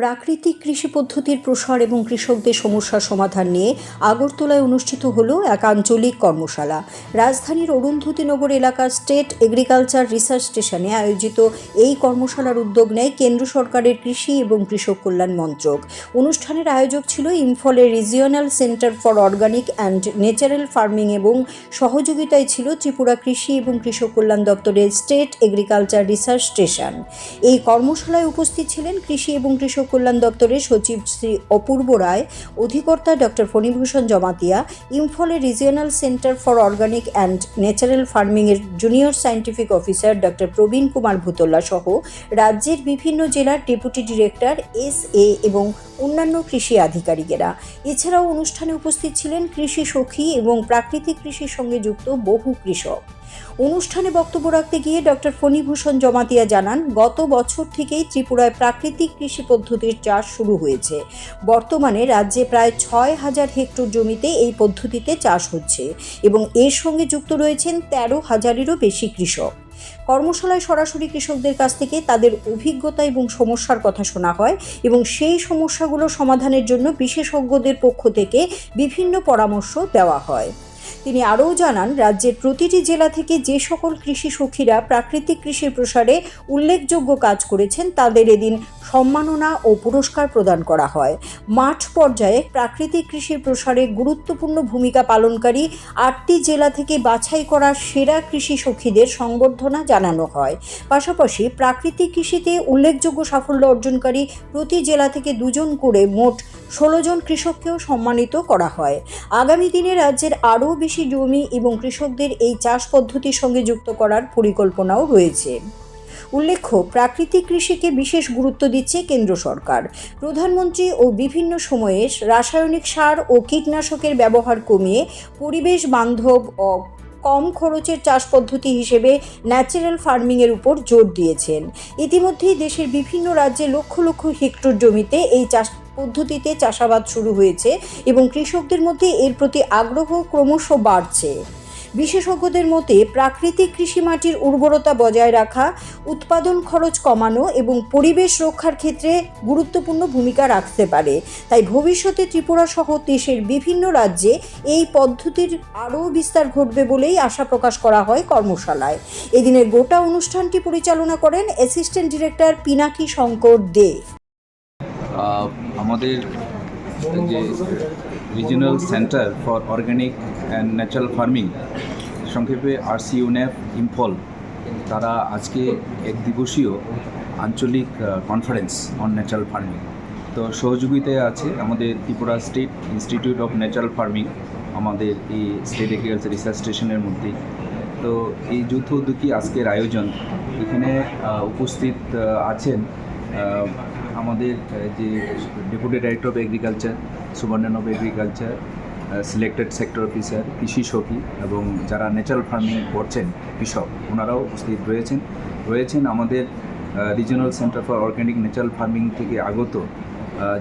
প্রাকৃতিক কৃষি পদ্ধতির প্রসার এবং কৃষকদের সমস্যার সমাধান নিয়ে আগরতলায় অনুষ্ঠিত হলো এক আঞ্চলিক কর্মশালা। রাজধানীর অরুন্ধতিনগর এলাকার স্টেট এগ্রিকালচার রিসার্চ স্টেশনে আয়োজিত এই কর্মশালার উদ্যোগ নেয় কেন্দ্র সরকারের কৃষি এবং কৃষক কল্যাণ মন্ত্রক। অনুষ্ঠানের আয়োজক ছিল ইম্ফলের regional centre for organic and natural farming এবং সহযোগিতায় ছিল ত্রিপুরা কৃষি এবং কৃষক কল্যাণ দপ্তরের স্টেট এগ্রিকালচার রিসার্চ স্টেশন। এই কর্মশালায় উপস্থিত ছিলেন কৃষি এবং কৃষক কল্যাণ দপ্তরের সচিব শ্রী অপূর্ব রায়, অধিকর্তা ডক্টর ফণীভূষণ জমাতিয়া, ইম্ফলের regional centre for organic and natural ফার্মিংয়ের junior scientific officer doctor Prabin Kumar Bhutolla সহ রাজ্যের বিভিন্ন জেলার ডেপুটি ডিরেক্টর SA এবং অন্যান্য কৃষি আধিকারিকেরা। এছাড়াও অনুষ্ঠানে উপস্থিত ছিলেন কৃষি সখী এবং প্রাকৃতিক কৃষির সঙ্গে যুক্ত বহু কৃষক। অনুষ্ঠানে বক্তব্য রাখতে গিয়ে ডক্টর ফণীভূষণ জমাতিয়া জানান, গত বছর থেকেই ত্রিপুরায় প্রাকৃতিক কৃষি পদ্ধতির চাষ শুরু হয়েছে। বর্তমানে রাজ্যে প্রায় 6,000 হেক্টর জমিতে এই পদ্ধতিতে চাষ হচ্ছে এবং এর সঙ্গে যুক্ত রয়েছেন 13,000-এরও বেশি কৃষক। কর্মশালায় সরাসরি কৃষকদের কাছ থেকে তাদের অভিজ্ঞতা এবং সমস্যার কথা শোনা হয় এবং সেই সমস্যাগুলো সমাধানের জন্য বিশেষজ্ঞদের পক্ষ থেকে বিভিন্ন পরামর্শ দেওয়া হয়। তিনি আরও জানান, রাজ্যের প্রতিটি জেলা থেকে যে সকল কৃষি সখীরা প্রাকৃতিক কৃষির প্রসারে উল্লেখযোগ্য কাজ করেছেন তাদের এদিন সম্মাননা ও পুরস্কার প্রদান করা হয়। মাঠ পর্যায়ে প্রাকৃতিক কৃষির প্রসারে গুরুত্বপূর্ণ ভূমিকা পালনকারী 8টি জেলা থেকে বাছাই করা সেরা কৃষি সখীদের সংবর্ধনা জানানো হয়। পাশাপাশি প্রাকৃতিক কৃষিতে উল্লেখযোগ্য সাফল্য অর্জনকারী প্রতি জেলা থেকে 2 জন করে মোট 16 জন কৃষককেও সম্মানিত করা হয়। আগামী দিনে রাজ্যের আরও বেশি জমি এবং কৃষকদের এই চাষ পদ্ধতির সঙ্গে যুক্ত করার পরিকল্পনাও রয়েছে। উল্লেখ্য, প্রাকৃতিক কৃষিকে বিশেষ গুরুত্ব দিচ্ছে কেন্দ্র সরকার। প্রধানমন্ত্রী ও বিভিন্ন সময়ে রাসায়নিক সার ও কীটনাশকের ব্যবহার কমিয়ে পরিবেশ বান্ধব ও কম খরচের চাষ পদ্ধতি হিসেবে ন্যাচারাল ফার্মিংয়ের উপর জোর দিয়েছেন। ইতিমধ্যেই দেশের বিভিন্ন রাজ্যে লক্ষ লক্ষ হেক্টর জমিতে এই চাষ পদ্ধতিতে চাষাবাদ শুরু হয়েছে এবং কৃষকদের মধ্যে এর প্রতি আগ্রহ ক্রমশ বাড়ছে। বিশেষজ্ঞদের মতে প্রাকৃতিক কৃষি মাটির উর্বরতা বজায় রাখা, উৎপাদন খরচ কমানো এবং পরিবেশ রক্ষার ক্ষেত্রে গুরুত্বপূর্ণ ভূমিকা রাখতে পারে। তাই ভবিষ্যতে ত্রিপুরা সহ দেশের বিভিন্ন রাজ্যে এই পদ্ধতির আরও বিস্তার ঘটবে বলেই আশা প্রকাশ করা হয় কর্মশালায়। এদিনের গোটা অনুষ্ঠানটি পরিচালনা করেন অ্যাসিস্ট্যান্ট ডিরেক্টর পিনাকি শঙ্কর দে। আমাদের যে regional centre for organic and natural farming, সংক্ষেপে RCUNF ইম্ফল, তারা আজকে এক দিবসীয় আঞ্চলিক কনফারেন্স অন ন্যাচারাল ফার্মিং, তো সহযোগিতায় আছে আমাদের Tripura state institute of natural farming, আমাদের এই স্টেট এগ্রিকালচার রিসার্চ স্টেশনের মধ্যেই। তো এই যৌথ উদ্যোগী আজকের আয়োজন। এখানে উপস্থিত আছেন আমাদের যে deputy director of agriculture, superintendent of agriculture, selected sector officer, কৃষি সখী এবং যারা ন্যাচারাল ফার্মিং করছেন কৃষক, ওনারাও উপস্থিত রয়েছেন আমাদের regional centre for organic natural farming থেকে আগত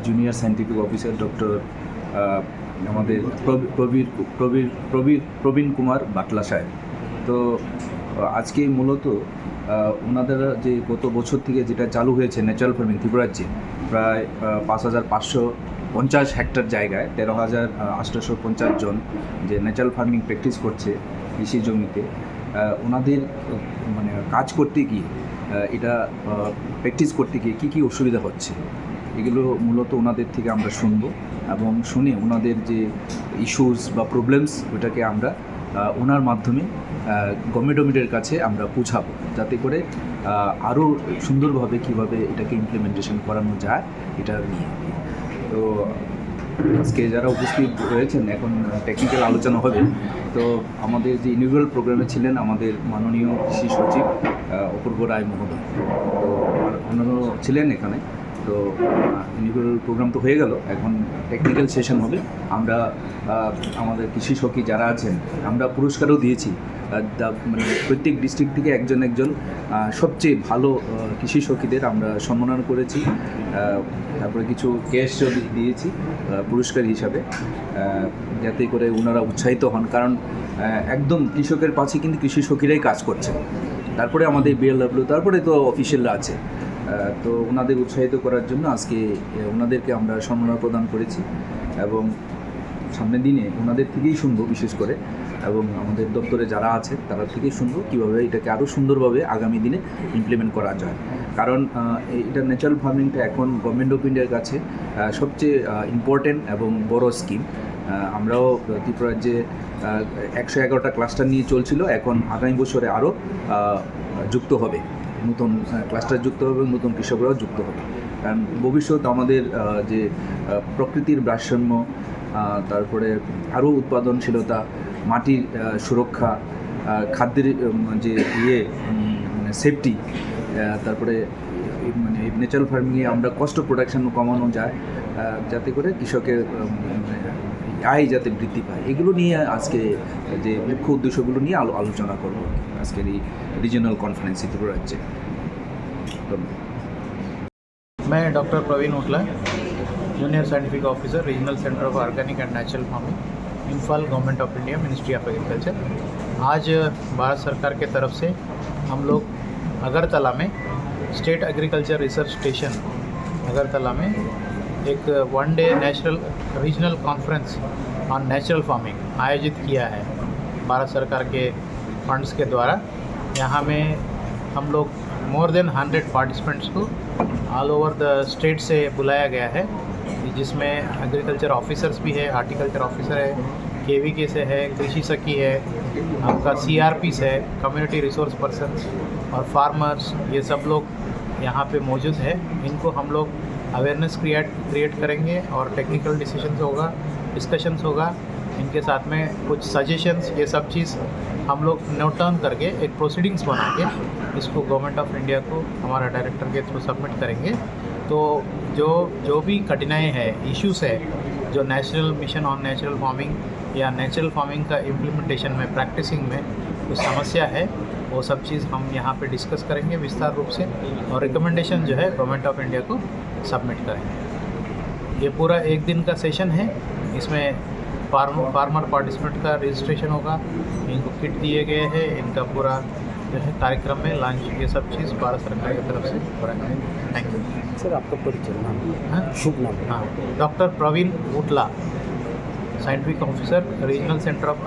জুনিয়র সায়েন্টিফিক অফিসার ডক্টর আমাদের প্রবীণ কুমার বাটলা সাহেব। তো আজকে মূলত ওনাদের যে গত বছর থেকে যেটা চালু হয়েছে ন্যাচারাল ফার্মিং ত্রিপুরা রাজ্যে, প্রায় 5,550 হেক্টর জায়গায় 13,850 জন যে ন্যাচারাল ফার্মিং প্র্যাকটিস করছে কৃষি জমিতে, ওনাদের মানে কাজ করতে গিয়ে এটা প্র্যাকটিস করতে গিয়ে কী অসুবিধা হচ্ছে, এগুলো মূলত ওনাদের থেকে আমরা শুনবো এবং শুনে ওনাদের যে ইস্যুস বা প্রবলেমস, ওটাকে আমরা ওনার মাধ্যমে গভর্নমেন্টের কাছে আমরা পৌঁছাবো, যাতে করে আরও সুন্দরভাবে কীভাবে এটাকে ইমপ্লিমেন্টেশন করানো যায় এটা নিয়ে। তো আজকে যারা উপস্থিত রয়েছেন, এখন টেকনিক্যাল আলোচনা হবে। তো আমাদের যে ইনিউয়াল প্রোগ্রামে ছিলেন আমাদের মাননীয় কৃষি সচিব অপূর্ব রায় মহোদয়, তো অন্যান্য ছিলেন এখানে। তো ইনিউয়াল প্রোগ্রাম তো হয়ে গেল, এখন টেকনিক্যাল সেশন হবে। আমরা আমাদের কৃষি সখী যারা আছেন, আমরা পুরস্কারও দিয়েছি, মানে প্রত্যেক ডিস্ট্রিক্ট থেকে একজন সবচেয়ে ভালো কৃষি সখীদের আমরা সম্মাননা করেছি। তারপরে কিছু ক্যাশও দিয়েছি পুরস্কার হিসাবে, যাতে করে ওনারা উৎসাহিত হন, কারণ একদম কৃষকের পাশে কিন্তু কৃষি সখীরাই কাজ করছে। তারপরে আমাদের BLW, তারপরে তো অফিসিয়ালরা আছে। তো ওনাদের উৎসাহিত করার জন্য আজকে ওনাদেরকে আমরা সম্মাননা প্রদান করেছি এবং সামনের দিনে ওনাদের থেকেই শুনবো বিশেষ করে, এবং আমাদের দপ্তরে যারা আছে তারা থেকেই শুনবো কীভাবে এটাকে আরও সুন্দরভাবে আগামী দিনে ইমপ্লিমেন্ট করা যায়। কারণ এটা ন্যাচারাল ফার্মিংটা এখন গভর্নমেন্ট অফ ইন্ডিয়ার কাছে সবচেয়ে ইম্পর্টেন্ট এবং বড় স্কিম। আমরাও ত্রিপুরা রাজ্যে 111টা ক্লাস্টার নিয়ে চলছিল, এখন আগামী বছরে আরও যুক্ত হবে, নতুন ক্লাস্টার যুক্ত হবে, নতুন কৃষকরাও যুক্ত হবে। কারণ ভবিষ্যৎ আমাদের যে প্রকৃতির ভারসাম্য, তারপরে আরও উৎপাদনশীলতা, মাটির সুরক্ষা, খাদ্যের যে সেফটি, তারপরে মানে ন্যাচারাল ফার্মিংয়ে আমরা কস্ট অফ প্রোডাকশন কমানো যায়, যাতে করে কৃষকের আয় যাতে বৃদ্ধি পায়, এগুলো নিয়ে আজকে যে মুখ্য উদ্দেশ্যগুলো নিয়ে আলোচনা করব আজকের এই রিজিওনাল কনফারেন্সে ত্রিপুরা রাজ্যে। मैं doctor Praveen Utla, junior scientific officer, regional centre of organic and natural farming, Imphal, government of India, ministry of agriculture. आज भारत सरकार के तरफ से हम लोग अगरतला में state agriculture research station Agartala में एक one day national regional conference on natural farming आयोजित किया है भारत सरकार के फंड्स के द्वारा। यहाँ में हम लोग मोर देन 100 पार्टिसिपेंट्स को ऑल ओवर द स्टेट से बुलाया गया है, जिसमें एग्रीकल्चर ऑफिसर्स भी है, हार्टिकल्चर ऑफिसर है, केवीके से है, कृषि सखी है, आपका सीआरपी से है, कम्युनिटी रिसोर्स पर्सन्स और फार्मर्स, ये सब लोग यहाँ पे मौजूद है। इनको हम लोग अवेयरनेस क्रिएट करेंगे और टेक्निकल डिसीजंस होगा, डिस्कशंस होगा, इनके साथ में कुछ सजेशंस, ये सब चीज़ हम लोग नोट डाउन करके एक प्रोसीडिंग्स बना के इसको गवर्नमेंट ऑफ इंडिया को हमारा डायरेक्टर के थ्रू सबमिट करेंगे। तो जो भी कठिनाई है, इश्यूज़ है, जो national mission on natural farming या नेचुरल फार्मिंग का इम्प्लीमेंटेशन में, प्रैक्टिसिंग में कुछ समस्या है, वो सब चीज़ हम यहाँ पे डिस्कस करेंगे विस्तार रूप से, और रिकमेंडेशन जो है गवर्नमेंट ऑफ इंडिया को सबमिट करेंगे। ये पूरा एक दिन का सेशन है, इसमें फार्मर पार्टिसिपेंट का रजिस्ट्रेशन होगा, इनको किट दिए गए हैं, इनका पूरा जो है कार्यक्रम में लंच, ये सब चीज़ भारत सरकार की तरफ से हो रहा है। Thank you sir. आपका परिचय नाम? हाँ, शुभ नाम? हाँ, doctor Praveen Utla, scientific officer, regional centre of